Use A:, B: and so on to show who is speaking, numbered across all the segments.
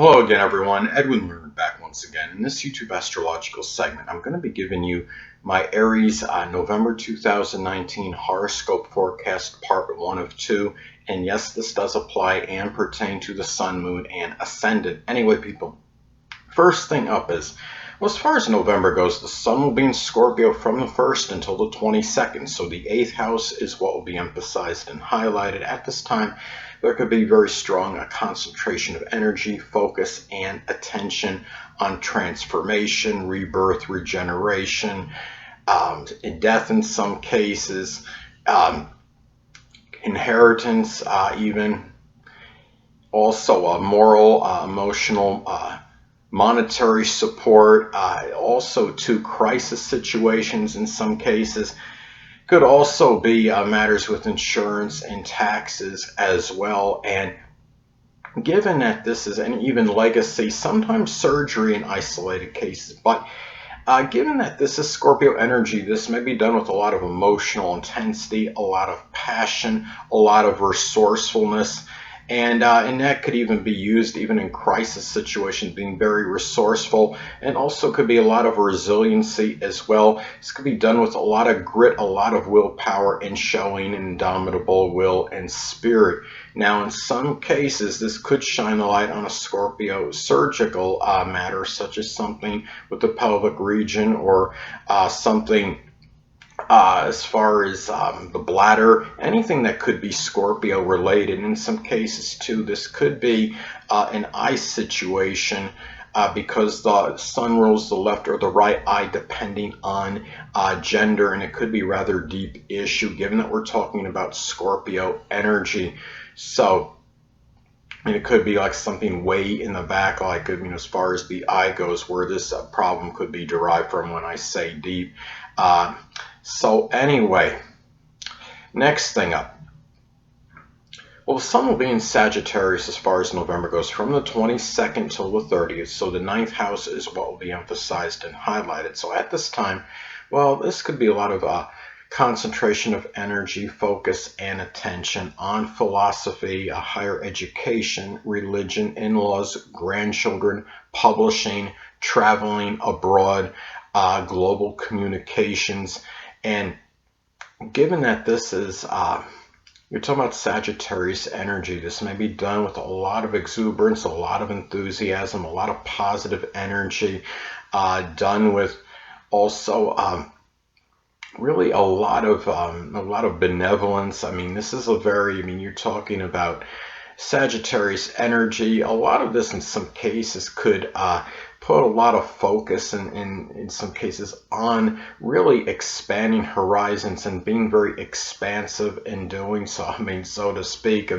A: Hello again, everyone. Edwin Learnard back once again. In this YouTube astrological segment, I'm going to be giving you my Aries November 2019 horoscope forecast, part 1 of 2. And yes, this does apply and pertain to the sun, moon, and ascendant. Anyway, people, first thing up is, well, as far as November goes, the sun will be in Scorpio from the 1st until the 22nd. So the 8th house is what will be emphasized and highlighted at this time. There could be very strong a concentration of energy, focus, and attention on transformation, rebirth, regeneration, death in some cases, inheritance, even also moral, emotional, monetary support, also to crisis situations in some cases. Could also be matters with insurance and taxes as well. And given that this is an even legacy, sometimes surgery in isolated cases, but given that this is Scorpio energy, this may be done with a lot of emotional intensity, a lot of passion, a lot of resourcefulness. And that could even be used even in crisis situations, being very resourceful, and also could be a lot of resiliency as well. This could be done with a lot of grit, a lot of willpower, and showing an indomitable will and spirit. Now, in some cases, this could shine a light on a Scorpio surgical matter, such as something with the pelvic region or something as far as the bladder, anything that could be Scorpio related. In some cases too, this could be an eye situation because the sun rules the left or the right eye depending on gender, and it could be rather deep issue given that we're talking about Scorpio energy. So it could be like something way in the back, like as far as the eye goes, where this problem could be derived from when I say deep. So anyway, next thing up. Well, the sun will be in Sagittarius as far as November goes from the 22nd till the 30th. So the 9th house is what will be emphasized and highlighted. So at this time, well, this could be a lot of concentration of energy, focus, and attention on philosophy, higher education, religion, in-laws, grandchildren, publishing, traveling abroad, global communications. And given that this is, you're talking about Sagittarius energy, this may be done with a lot of exuberance, a lot of enthusiasm, a lot of positive energy, done with also really a lot of benevolence. I mean, this is a very, you're talking about Sagittarius energy. A lot of this in some cases could put a lot of focus in some cases on really expanding horizons and being very expansive in doing so. So to speak,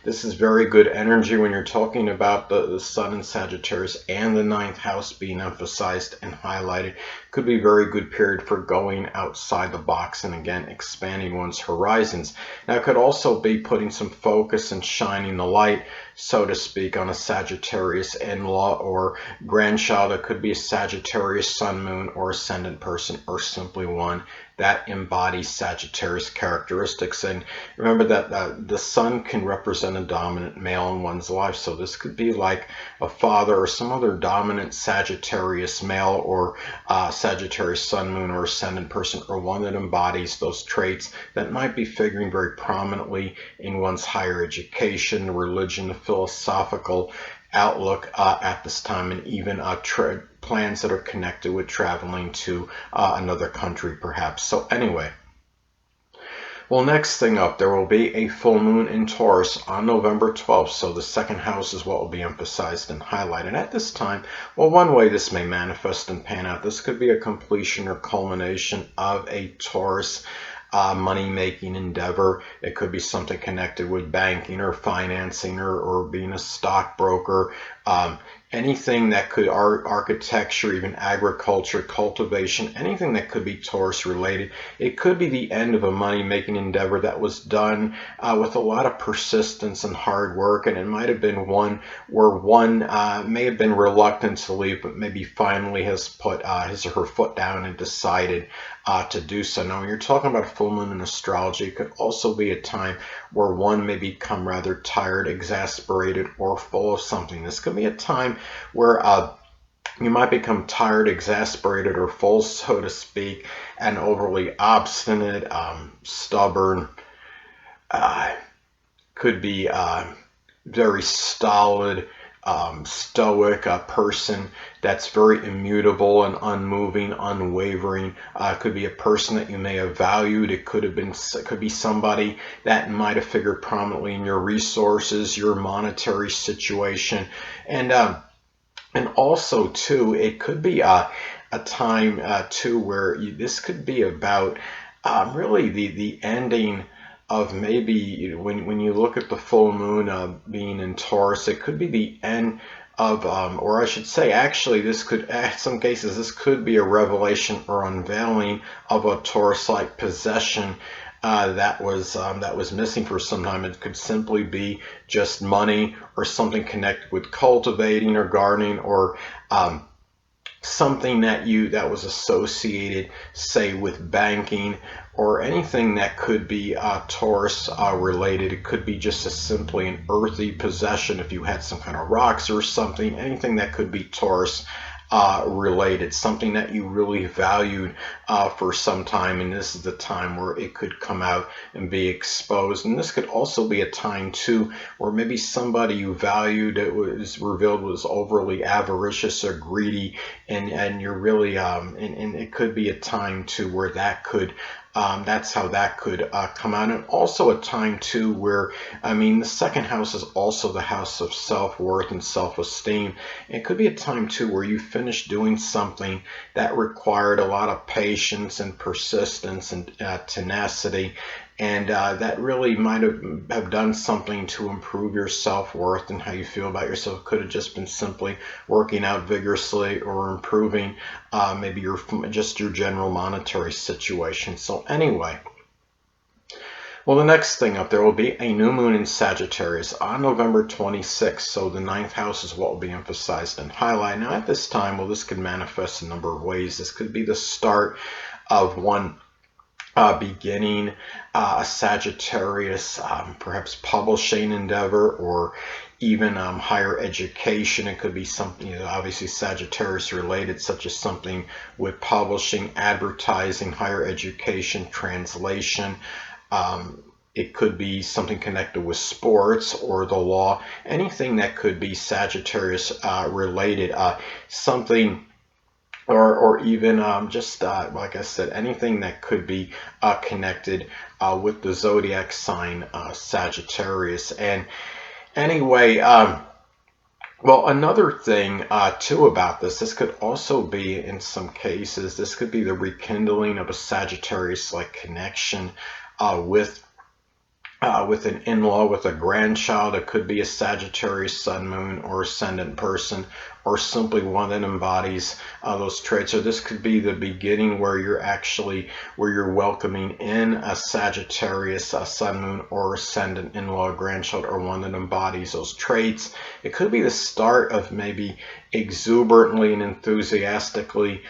A: this is very good energy when you're talking about the sun in Sagittarius and the 9th house being emphasized and highlighted. Could be a very good period for going outside the box and again expanding one's horizons. Now it could also be putting some focus and shining the light, so to speak, on a Sagittarius in-law or grandchild. It could be a Sagittarius sun, moon, or ascendant person, or simply one that embodies Sagittarius characteristics. And remember that the sun can represent a dominant male in one's life. So this could be like a father or some other dominant Sagittarius male or Sagittarius sun, moon, or ascendant person, or one that embodies those traits that might be figuring very prominently in one's higher education, religion, the philosophical outlook at this time, and even plans that are connected with traveling to another country perhaps. So anyway, well, next thing up, there will be a full moon in Taurus on November 12th. So the 2nd house is what will be emphasized and highlighted at this time. Well, one way this may manifest and pan out, this could be a completion or culmination of a Taurus money-making endeavor. It could be something connected with banking or financing or being a stockbroker. anything that could architecture, even agriculture, cultivation, anything that could be Taurus related. It could be the end of a money-making endeavor that was done with a lot of persistence and hard work, and it might have been one where one may have been reluctant to leave, but maybe finally has put his or her foot down and decided to do so. Now, when you're talking about a full moon in astrology, it could also be a time where one may become rather tired, exasperated, or full of something. This could be a time where you might become tired, exasperated, or full, so to speak, and overly obstinate, stubborn, could be very stolid, stoic, a person that's very immutable and unmoving, unwavering. Could be a person that you may have valued. It could be somebody that might have figured prominently in your resources, your monetary situation, and also too, it could be a time too where this could be about really the ending of maybe when you look at the full moon being in Taurus, it could be the end of, or I should say, actually, this could, in some cases, this could be a revelation or unveiling of a Taurus-like possession that was missing for some time. It could simply be just money or something connected with cultivating or gardening, or something that was associated, say, with banking, or anything that could be Taurus related. It could be just simply an earthy possession if you had some kind of rocks or something, anything that could be Taurus related, something that you really valued for some time, and this is the time where it could come out and be exposed. And this could also be a time too where maybe somebody you valued, it was revealed, was overly avaricious or greedy, and you're really and it could be a time too where that could that's how that could come out. And also a time too where, I mean, the second house is also the house of self-worth and self-esteem. It could be a time too where you finished doing something that required a lot of patience and persistence and tenacity, and that really might have done something to improve your self-worth and how you feel about yourself. It could have just been simply working out vigorously or improving maybe just your general monetary situation. So anyway, well, the next thing up there will be a new moon in Sagittarius on November 26th. So the ninth house is what will be emphasized and highlighted. Now at this time, well, this could manifest a number of ways. This could be the start of one beginning a Sagittarius, perhaps publishing endeavor, or even higher education. It could be something, obviously Sagittarius related, such as something with publishing, advertising, higher education, translation. It could be something connected with sports or the law, anything that could be Sagittarius related, something, or even just like I said, anything that could be connected with the zodiac sign Sagittarius. And anyway, well, another thing too about this could also be, in some cases, this could be the rekindling of a Sagittarius-like connection with an in-law, with a grandchild. It could be a Sagittarius sun, moon, or ascendant person, or simply one that embodies those traits. Or this could be the beginning where you're welcoming in a Sagittarius sun, moon, or ascendant in-law, grandchild, or one that embodies those traits. It could be the start of maybe exuberantly and enthusiastically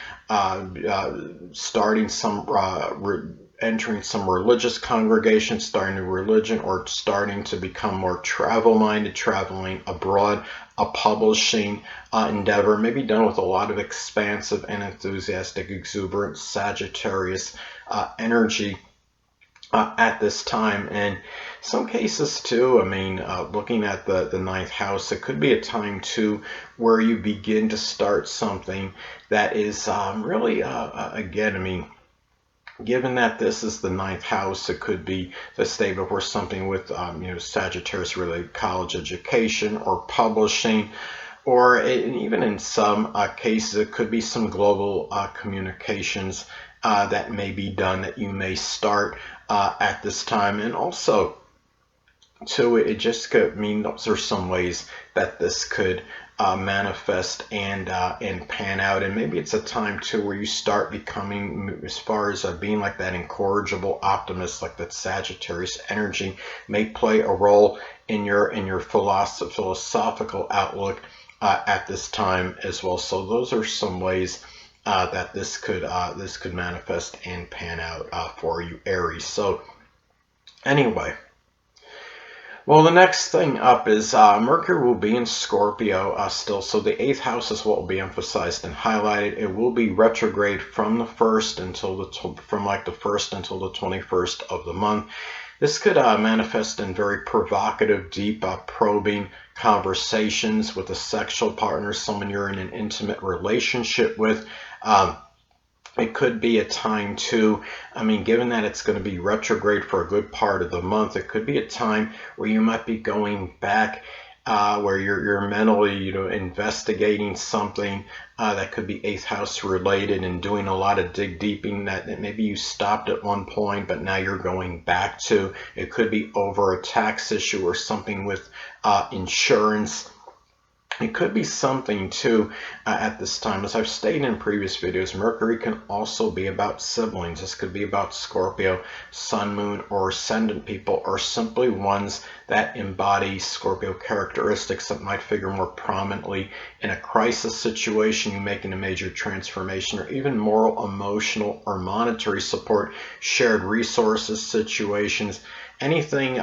A: starting some entering some religious congregation, starting a religion, or starting to become more travel-minded, traveling abroad, a publishing endeavor, maybe done with a lot of expansive and enthusiastic, exuberant Sagittarius energy at this time. And some cases too, I mean, looking at the ninth house, it could be a time too where you begin to start something that is really, again, I mean, given that this is the ninth house, it could be the statement where something with Sagittarius related college education or publishing, or even in some cases it could be some global communications that may be done, that you may start at this time. And also too, it just could mean those are some ways that this could manifest and pan out. And maybe it's a time too where you start becoming, as far as being like that incorrigible optimist, like that Sagittarius energy may play a role in your philosophical outlook at this time as well. So those are some ways that this could manifest and pan out for you, Aries. So anyway. Well, the next thing up is Mercury will be in Scorpio still, so the 8th house is what will be emphasized and highlighted. It will be retrograde from the 1st until the 1st until the 21st of the month. This could manifest in very provocative, deep, probing conversations with a sexual partner, someone you're in an intimate relationship with. It could be a time too, I mean, given that it's going to be retrograde for a good part of the month, it could be a time where you might be going back, where you're mentally, investigating something that could be 8th house related and doing a lot of dig deeping that maybe you stopped at one point, but now you're going back to. It could be over a tax issue or something with insurance. It could be something too at this time. As I've stated in previous videos, Mercury can also be about siblings. This could be about Scorpio, Sun, Moon, or Ascendant people, or simply ones that embody Scorpio characteristics that might figure more prominently in a crisis situation, you making a major transformation, or even moral, emotional, or monetary support, shared resources situations, anything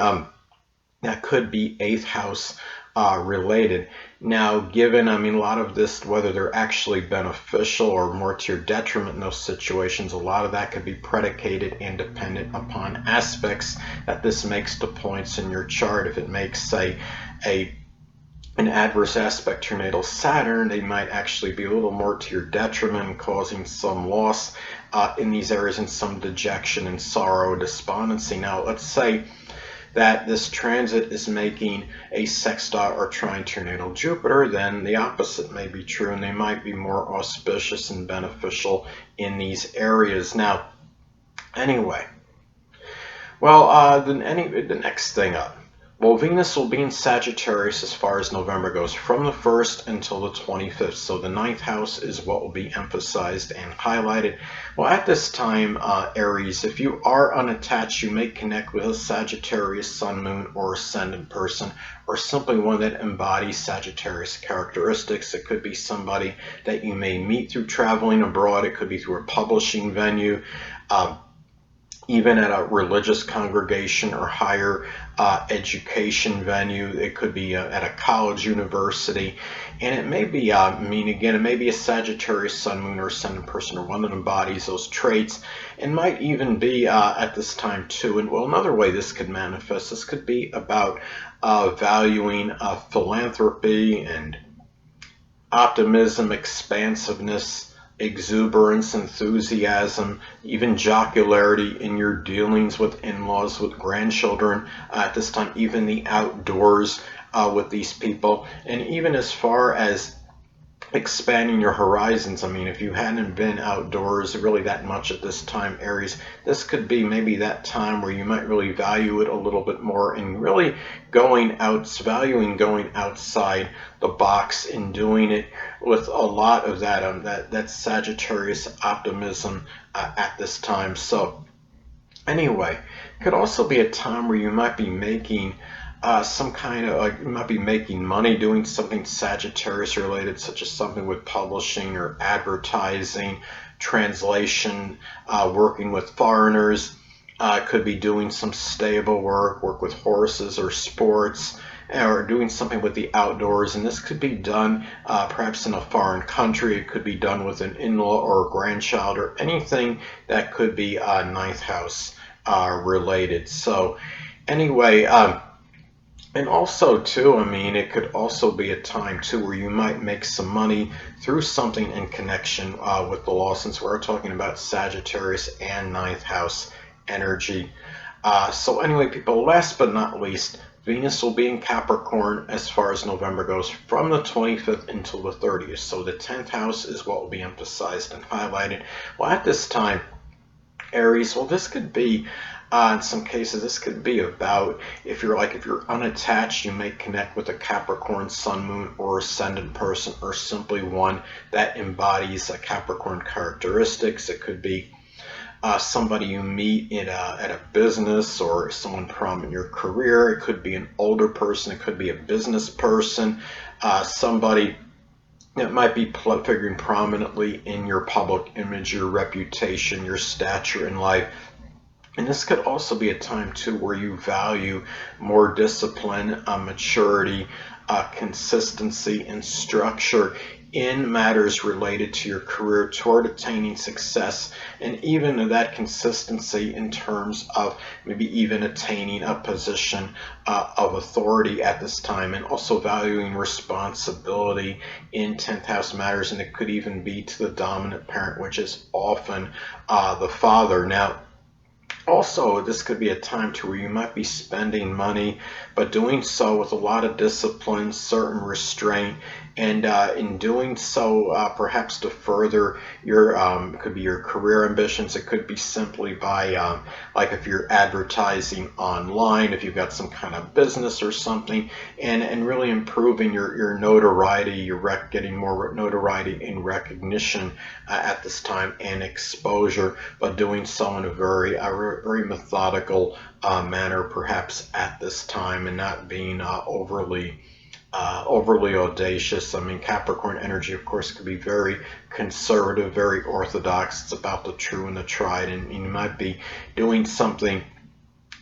A: that could be 8th house related. Now, given, I mean, a lot of this, whether they're actually beneficial or more to your detriment in those situations, a lot of that could be predicated and dependent upon aspects that this makes to points in your chart. If it makes, say, an adverse aspect to your natal Saturn, they might actually be a little more to your detriment, causing some loss in these areas and some dejection and sorrow, despondency. Now, let's say that this transit is making a sextile or trine to your natal Jupiter, then the opposite may be true, and they might be more auspicious and beneficial in these areas. Now, anyway, well, the next thing up. Well, Venus will be in Sagittarius as far as November goes, from the 1st until the 25th. So the 9th house is what will be emphasized and highlighted. Well, at this time, Aries, if you are unattached, you may connect with a Sagittarius, Sun, Moon, or Ascendant person, or simply one that embodies Sagittarius characteristics. It could be somebody that you may meet through traveling abroad. It could be through a publishing venue. Even at a religious congregation or higher education venue. It could be at a college, university, and it may be, it may be a Sagittarius, Sun, Moon, or Ascendant person, or one that embodies those traits, and might even be at this time too. And well, another way this could manifest, this could be about valuing philanthropy and optimism, expansiveness, exuberance, enthusiasm, even jocularity in your dealings with in-laws, with grandchildren at this time, even the outdoors with these people, and even as far as expanding your horizons. I mean, if you hadn't been outdoors really that much at this time, Aries, this could be maybe that time where you might really value it a little bit more, and really valuing going outside the box and doing it with a lot of that Sagittarius optimism at this time. So anyway, it could also be a time where you might be making some kind of, you might be making money doing something Sagittarius related, such as something with publishing or advertising, translation, working with foreigners. Could be doing some stable work with horses or sports, or doing something with the outdoors. And this could be done perhaps in a foreign country. It could be done with an in-law or a grandchild, or anything that could be 9th house related. So anyway, and also too, I mean, it could also be a time too where you might make some money through something in connection with the law, since we're talking about Sagittarius and 9th house energy. So anyway, people, last but not least, Venus will be in Capricorn as far as November goes, from the 25th until the 30th. So the 10th house is what will be emphasized and highlighted. Well, at this time, Aries, well, this could be In some cases, this could be about if you're unattached, you may connect with a Capricorn Sun, Moon, or Ascendant person, or simply one that embodies Capricorn characteristics. It could be somebody you meet at a business, or someone prominent in your career. It could be an older person. It could be a business person, somebody that might be figuring prominently in your public image, your reputation, your stature in life. And this could also be a time too where you value more discipline, maturity, consistency, and structure in matters related to your career toward attaining success, and even that consistency in terms of maybe even attaining a position of authority at this time, and also valuing responsibility in 10th house matters. And it could even be to the dominant parent, which is often the father. Now, also, this could be a time to where you might be spending money, but doing so with a lot of discipline, certain restraint, and in doing so, perhaps to further your, it could be your career ambitions. It could be simply by, like if you're advertising online, if you've got some kind of business or something, and really improving your notoriety, getting more notoriety and recognition at this time, and exposure, but doing so in a very methodical manner, perhaps at this time, and not being overly audacious. I mean, Capricorn energy, of course, could be very conservative, very orthodox. It's about the true and the tried, and you might be doing something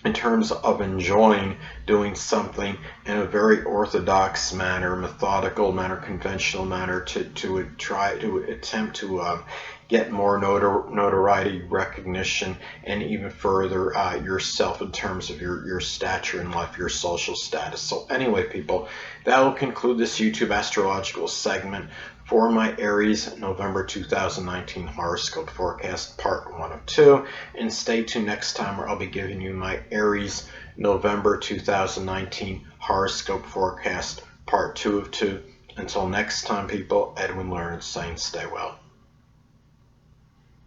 A: in terms of enjoying doing something in a very orthodox manner, methodical manner, conventional manner, to try to attempt to get more notoriety, recognition, and even further yourself in terms of your stature in life, your social status. So anyway, people, that will conclude this YouTube astrological segment for my Aries November 2019 horoscope forecast, part 1 of 2. And stay tuned next time, where I'll be giving you my Aries November 2019 horoscope forecast, part 2 of 2. Until next time, people, Edwin Learnard saying stay well.